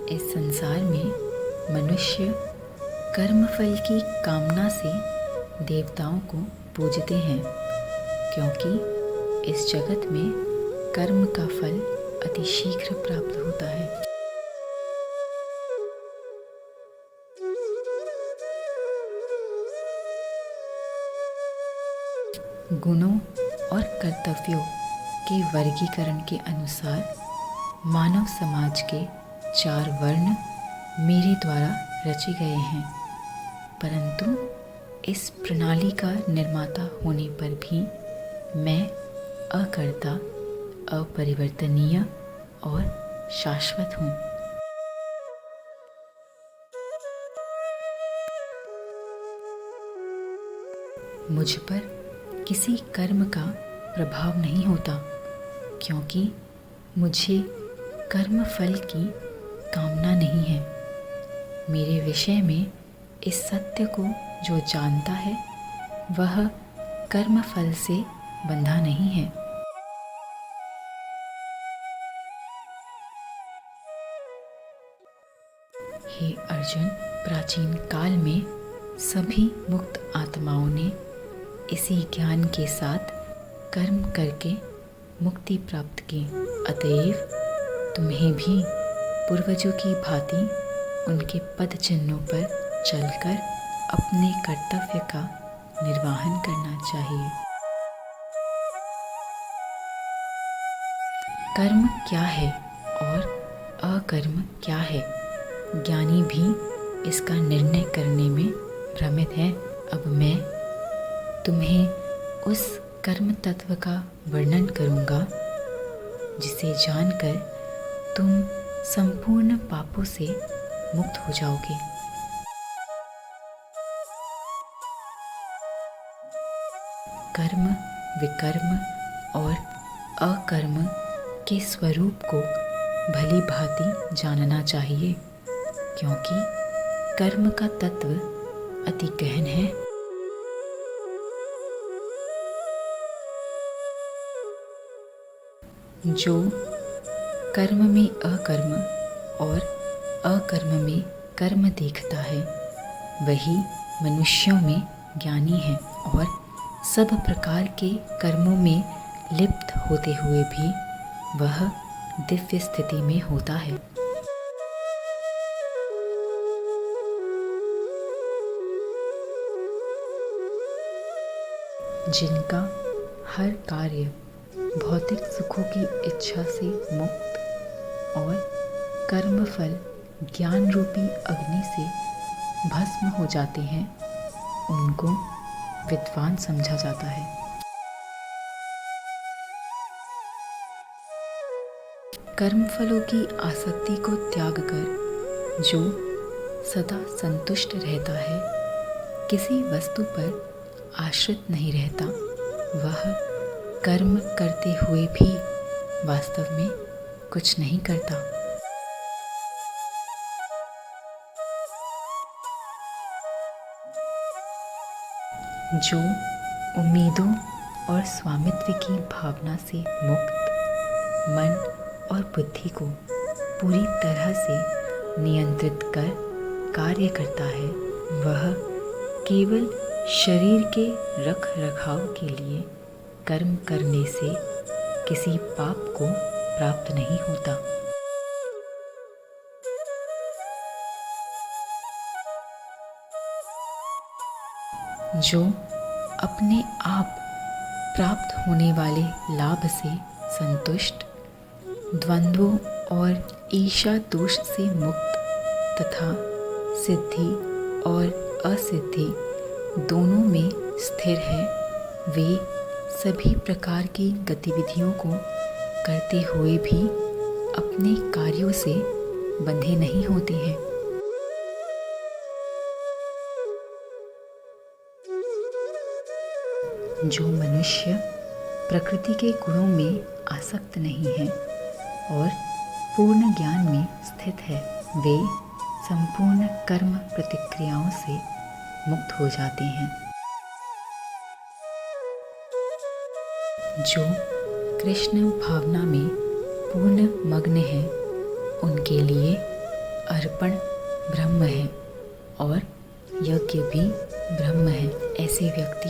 इस संसार में मनुष्य कर्मफल की कामना से देवताओं को पूजते हैं, क्योंकि इस जगत में कर्म का फल अति शीघ्र प्राप्त होता है। गुणों और कर्तव्यों के वर्गीकरण के अनुसार मानव समाज के 4 वर्ण मेरे द्वारा रचे गए हैं, परंतु इस प्रणाली का निर्माता होने पर भी मैं अकर्ता, अपरिवर्तनीय और शाश्वत हूँ। मुझ पर किसी कर्म का प्रभाव नहीं होता, क्योंकि मुझे कर्म फल की कामना नहीं है। मेरे विषय में इस सत्य को जो जानता है वह कर्म फल से बंधा नहीं है। हे अर्जुन, प्राचीन काल में सभी मुक्त आत्माओं ने इसी ज्ञान के साथ कर्म करके मुक्ति प्राप्त की। अतएव तुम्हें भी पूर्वजों की भांति उनके पद चिन्हों पर चलकर अपने कर्तव्य का निर्वहन करना चाहिए। कर्म क्या है और अकर्म क्या है, ज्ञानी भी इसका निर्णय करने में भ्रमित है। अब मैं तुम्हें उस कर्म तत्व का वर्णन करूंगा जिसे जानकर तुम संपूर्ण पापों से मुक्त हो जाओगे। कर्म, विकर्म और अकर्म के स्वरूप को भली भांति जानना चाहिए, क्योंकि कर्म का तत्व अति गहन है। जो कर्म में अकर्म और अकर्म में कर्म देखता है वही मनुष्यों में ज्ञानी है, और सब प्रकार के कर्मों में लिप्त होते हुए भी वह दिव्य स्थिति में होता है। जिनका हर कार्य भौतिक सुखों की इच्छा से मुक्त और कर्मफल ज्ञान रूपी अग्नि से भस्म हो जाते हैं, उनको विद्वान समझा जाता है। कर्मफलों की आसक्ति को त्याग कर जो सदा संतुष्ट रहता है, किसी वस्तु पर आश्रित नहीं रहता, वह कर्म करते हुए भी वास्तव में कुछ नहीं करता। जो उम्मीदों और स्वामित्व की भावना से मुक्त मन और बुद्धि को पूरी तरह से नियंत्रित कर कार्य करता है, वह केवल शरीर के रख रखाव के लिए कर्म करने से किसी पाप को प्राप्त नहीं होता। जो अपने आप प्राप्त होने वाले लाभ से संतुष्ट, द्वंद्वों और ईर्ष्या दोष से मुक्त तथा सिद्धि और असिद्धि दोनों में स्थिर है, वे सभी प्रकार की गतिविधियों को करते हुए भी अपने कार्यों से बंधे नहीं होते हैं। जो मनुष्य प्रकृति के गुणों में आसक्त नहीं है और पूर्ण ज्ञान में स्थित है, वे संपूर्ण कर्म प्रतिक्रियाओं से मुक्त हो जाते हैं। जो कृष्ण भावना में पूर्ण मग्न है, उनके लिए अर्पण ब्रह्म है और यज्ञ भी ब्रह्म है। ऐसे व्यक्ति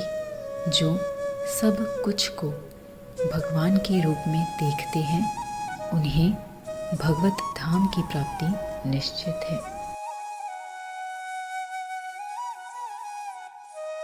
जो सब कुछ को भगवान के रूप में देखते हैं, उन्हें भगवत धाम की प्राप्ति निश्चित है।